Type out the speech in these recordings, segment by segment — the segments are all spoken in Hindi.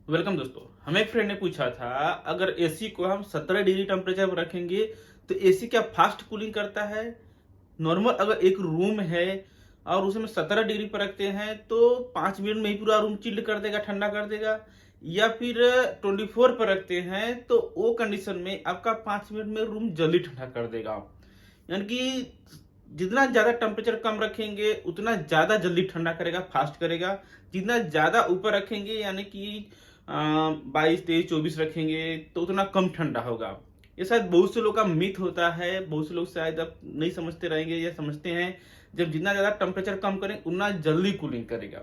वेलकम दोस्तों। हमें एक फ्रेंड ने पूछा था, अगर एसी को हम 17 डिग्री टेम्परेचर पर रखेंगे तो एसी क्या फास्ट कूलिंग करता है? नॉर्मल अगर एक रूम है और उसमें 17 डिग्री पर रखते हैं तो 5 मिनट में ही पूरा रूम चिल्ड कर देगा, ठंडा कर देगा, या फिर 24 पर रखते हैं तो वो कंडीशन में आपका 5 मिनट में रूम जल्दी ठंडा कर देगा। यानी कि जितना ज़्यादा टेम्परेचर कम रखेंगे उतना ज़्यादा जल्दी ठंडा करेगा, फास्ट करेगा। जितना ज़्यादा ऊपर रखेंगे यानी कि 22, 23, 24 रखेंगे तो उतना कम ठंडा होगा। ये शायद बहुत से लोग का मिथ होता है, बहुत से लोग शायद अब नहीं समझते रहेंगे या समझते हैं जब जितना ज़्यादा टेम्परेचर कम करें उतना जल्दी कूलिंग करेगा।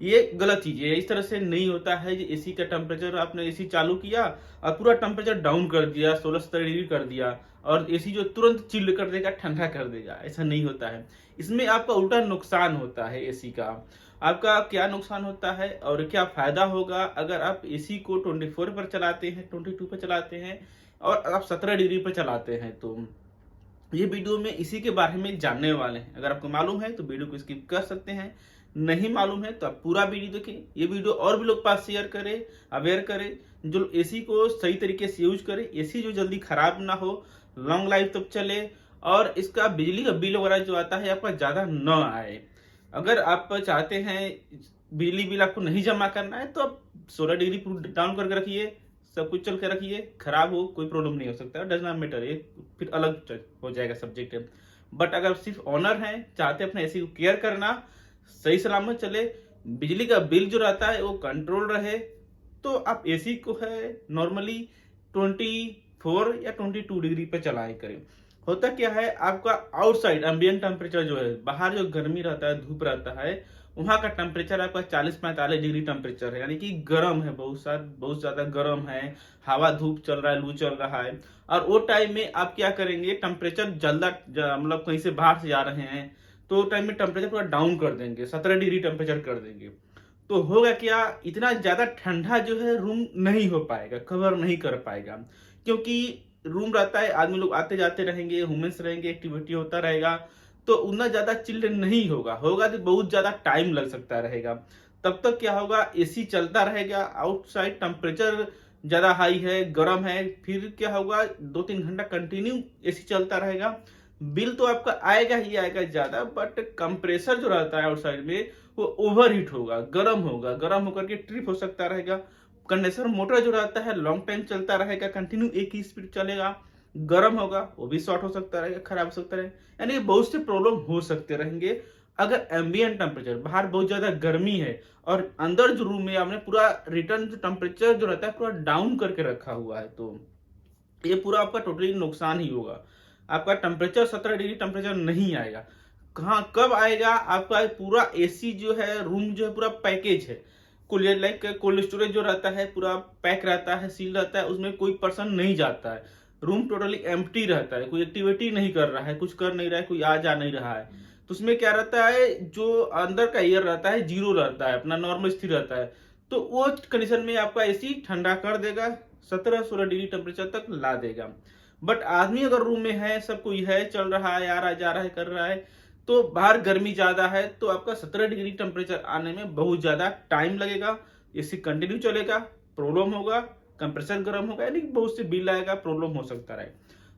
ये गलत चीज़ है, इस तरह से नहीं होता है। जी एसी का टेम्परेचर आपने एसी चालू किया और पूरा टेम्परेचर डाउन कर दिया, 16-17 डिग्री कर दिया और एसी जो तुरंत चिल्ड कर देगा, ठंडा कर देगा, ऐसा नहीं होता है। इसमें आपका उल्टा नुकसान होता है एसी का। आपका क्या नुकसान होता है और क्या फ़ायदा होगा अगर आप एसी को 24 पर चलाते हैं, 22 पर चलाते हैं और आप 17 डिग्री पर चलाते हैं तो। ये वीडियो में इसी के बारे में जानने वाले हैं। अगर आपको मालूम है तो वीडियो को स्किप कर सकते हैं, नहीं मालूम है तो आप पूरा वीडियो देखें। ये वीडियो और भी लोग पास शेयर करें, अवेयर करें, जो एसी को सही तरीके से यूज करें, एसी जो जल्दी खराब ना हो, लॉन्ग लाइफ तक चले और इसका बिजली का बिल वगैरह जो आता है आपका ज़्यादा न आए। अगर आप चाहते हैं बिजली बिल आपको नहीं जमा करना है तो आप 16 डिग्री डाउन करके रखिए, सब कुछ चल के रखिए, खराब हो कोई प्रॉब्लम नहीं हो सकता, डज नॉट मैटर, ये फिर अलग हो जाएगा सब्जेक्ट है। बट अगर सिर्फ ऑनर हैं, चाहते अपने एसी को केयर करना, सही सलामत चले, बिजली का बिल जो रहता है वो कंट्रोल रहे, तो आप एसी को है नॉर्मली 24 या 22 डिग्री पे चलाएं करें। होता क्या है, आपका आउटसाइड एम्बिएंट टेम्परेचर जो है, बाहर जो गर्मी रहता है, धूप रहता है, वहां का टेम्परेचर आपका 40-45 डिग्री टेम्परेचर है, यानी कि गर्म है, बहुत ज्यादा गर्म है। हवा धूप चल रहा है, लू चल रहा है और वो टाइम में आप क्या करेंगे, टेम्परेचर मतलब कहीं से बाहर से जा रहे हैं तो टाइम में टेम्परेचर पूरा डाउन कर देंगे, 17 डिग्री टेम्परेचर कर देंगे। तो होगा क्या, इतना ज्यादा ठंडा जो है रूम नहीं हो पाएगा, कवर नहीं कर पाएगा, क्योंकि रूम रहता है, आदमी लोग आते जाते रहेंगे, ह्यूमंस रहेंगे, एक्टिविटी होता रहेगा, तो उतना ज्यादा चिल्ड नहीं होगा, होगा तो बहुत ज्यादा टाइम लग सकता रहेगा। तब तक क्या होगा, एसी चलता रहेगा, आउटसाइड टेम्परेचर ज्यादा हाई है, गर्म है, फिर क्या होगा, 2-3 घंटा कंटिन्यू एसी चलता रहेगा। बिल तो आपका आएगा ही आएगा ज्यादा, बट कंप्रेसर जो रहता है आउटसाइड में वो ओवर हीट होगा, गर्म होगा, गर्म होकर के ट्रिप हो सकता रहेगा। कंडेंसर मोटर जो रहता है लॉन्ग टाइम चलता रहेगा, कंटिन्यू एक ही स्पीड चलेगा, गर्म होगा, वो भी शॉर्ट हो सकता रहेगा, खराब हो सकता रहेगा, यानी बहुत से प्रॉब्लम हो सकते रहेंगे। अगर एम्बिएंट टेम्परेचर बाहर बहुत ज्यादा गर्मी है और अंदर जो रूम में आपने पूरा रिटर्न टेम्परेचर जो रहता है पूरा डाउन करके रखा हुआ है तो ये पूरा आपका टोटली नुकसान ही होगा। आपका टेम्परेचर 17 डिग्री टेम्परेचर नहीं आएगा। कहाँ कब आएगा, आपका पूरा एसी जो है, रूम जो है, पूरा पैकेज है, कूलर लाइक कोल्ड स्टोरेज जो रहता है पूरा पैक रहता है, सील रहता है, उसमें कोई पर्सन नहीं जाता है, रूम टोटली एम्प्टी रहता है, कोई एक्टिविटी नहीं कर रहा है, कुछ कर नहीं रहा है, कोई आ जा नहीं रहा है। तो उसमें क्या रहता है, जो अंदर का एयर रहता है जीरो रहता है, अपना नॉर्मल स्थिर रहता है, तो वो कंडीशन में आपका एसी ठंडा कर देगा, 17-16 डिग्री टेम्परेचर तक ला देगा। बट आदमी अगर रूम में है, सब कोई है, चल रहा है, आ रहा है, जा रहा है, कर रहा है, तो बाहर गर्मी ज्यादा है तो आपका 17 डिग्री टेम्परेचर आने में बहुत ज्यादा टाइम लगेगा, एसी कंटिन्यू चलेगा, प्रॉब्लम होगा, कंप्रेसर गर्म होगा, यानी बहुत से बिल आएगा, प्रॉब्लम हो सकता है।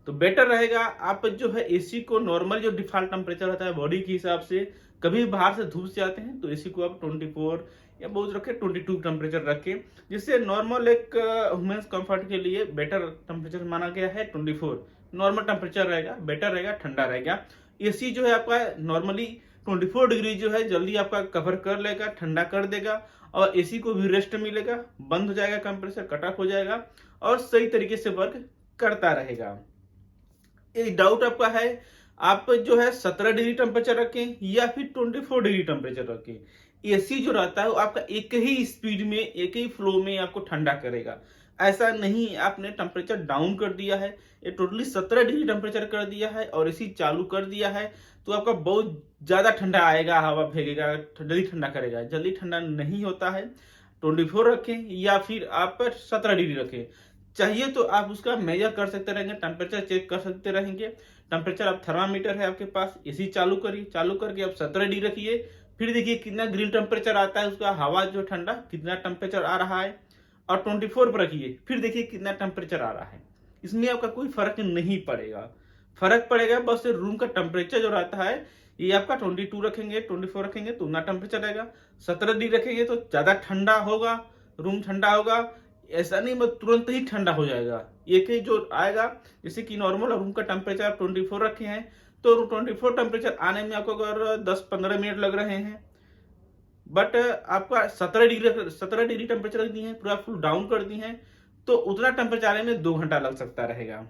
तो बेटर रहेगा आप जो है एसी को नॉर्मल जो डिफॉल्ट टेम्परेचर रहता है बॉडी के हिसाब से, कभी बाहर से धूप से आते हैं तो एसी को आप 24 या बहुत रखे 22 टेम्परेचर रखें, जिससे नॉर्मल एक ह्यूमन कंफर्ट के लिए बेटर टेम्परेचर माना गया है 24। नॉर्मल टेम्परेचर रहेगा, बेटर रहेगा, ठंडा रहेगा। एसी जो है आपका नॉर्मली 24 डिग्री जो है जल्दी आपका कवर कर लेगा, ठंडा कर देगा और एसी को भी रेस्ट मिलेगा, बंद हो जाएगा, कंप्रेसर कट ऑफ हो जाएगा और सही तरीके से वर्क करता रहेगा। एक डाउट आपका है, आप जो है 17 डिग्री टेम्परेचर रखें या फिर 24 डिग्री टेम्परेचर रखें। एसी जो रहता है वो आपका एक ही स्पीड में, एक ही फ्लो में आपको ठंडा करेगा। ऐसा नहीं, आपने टेम्परेचर डाउन कर दिया है, ये टोटली 17 डिग्री टेम्परेचर कर दिया है और एसी चालू कर दिया है तो आपका बहुत ज्यादा ठंडा आएगा, हवा फेंकेगा, जल्दी ठंडा करेगा, जल्दी ठंडा नहीं होता है। 24 रखें या फिर आप 17 डिग्री रखें, चाहिए तो आप उसका मेजर कर सकते रहेंगे, टेम्परेचर चेक कर सकते रहेंगे। टेम्परेचर आप थर्मामीटर है आपके पास, एसी चालू करिए, चालू करके आप 17 डिग्री रखिए, फिर देखिए कितना ग्रिल टेम्परेचर आता है उसका, हवा जो ठंडा कितना टेम्परेचर आ रहा है। और 24 पर रखिए, फिर देखिए कितना टेम्परेचर आ रहा है। इसमें आपका कोई फर्क नहीं पड़ेगा। फर्क पड़ेगा बस रूम का टेम्परेचर जो रहता है, ये आपका 22 रखेंगे, 24 रखेंगे तो उतना टेम्परेचर रहेगा। 17 डिग्री रखेंगे तो ज्यादा ठंडा होगा, रूम ठंडा होगा। ऐसा नहीं मतलब तुरंत ही ठंडा हो जाएगा, एक ही जो आएगा। जैसे कि नॉर्मल रूम का टेम्परेचर आप 24 रखे हैं तो 24 टेम्परेचर आने में आपको अगर 10-15 मिनट लग रहे हैं, बट आपका 17 डिग्री टेम्परेचर रख दी है, पूरा फुल डाउन कर दी है, तो उतना टेम्परेचर आने में 2 घंटा लग सकता रहेगा।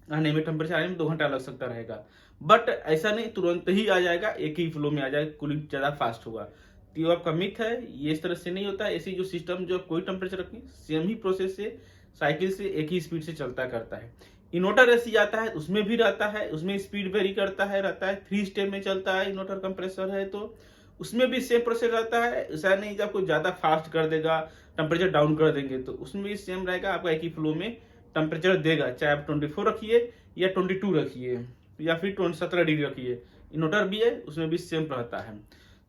आने में टेम्परेचर आने में 2 घंटा लग सकता रहेगा, बट ऐसा नहीं तुरंत ही आ जाएगा, एक ही फ्लो में आ जाएगा, कूलिंग ज्यादा फास्ट होगा। तो ये आपका मिथ है, ये इस तरह से नहीं होता है। ऐसी जो सिस्टम जो कोई टेम्परेचर रखें, सेम ही प्रोसेस से साइकिल से एक ही स्पीड से चलता करता है। इन्वर्टर ऐसी आता है उसमें भी रहता है, उसमें स्पीड वेरी करता है, रहता है 3 स्टेप में चलता है। इन्वर्टर कंप्रेसर है तो उसमें भी सेम प्रोसेस रहता है। ऐसा नहीं कि आपको ज्यादा फास्ट कर देगा, टेम्परेचर डाउन कर देंगे, तो उसमें भी सेम रहेगा, आपका एक ही फ्लो में टेम्परेचर देगा। चाहे आप 24 रखिए या 22 रखिए या फिर 17 डिग्री रखिए, इन्वर्टर भी है उसमें भी सेम रहता है।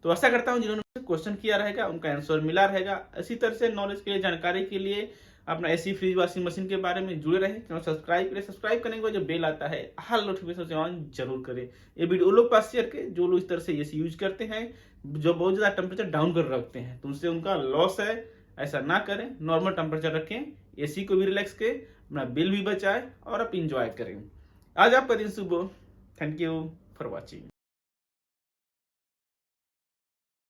तो आशा करता हूँ जिन्होंने क्वेश्चन किया रहेगा उनका आंसर मिला रहेगा। इसी तरह से नॉलेज के लिए, जानकारी के लिए अपना एसी, फ्रिज, वॉशिंग मशीन के बारे में जुड़े रहे। चैनल सब्सक्राइब करें, सब्सक्राइब करने के बाद जो बेल आता है हर नोटिफिकेशन से ऑन जरूर करें। ये वीडियो उन लोग पास शेयर करें जो लोग इस तरह से एसी यूज करते हैं, जो बहुत ज्यादा टेम्परेचर डाउन कर रखते हैं, तो उनसे उनका लॉस है। ऐसा ना करें, नॉर्मल टेम्परेचर रखें, एसी को भी रिलैक्स करें, अपना बिल भी बचाए और आप इंजॉय करें। आज आपका दिन शुभ हो। Thank you for watching.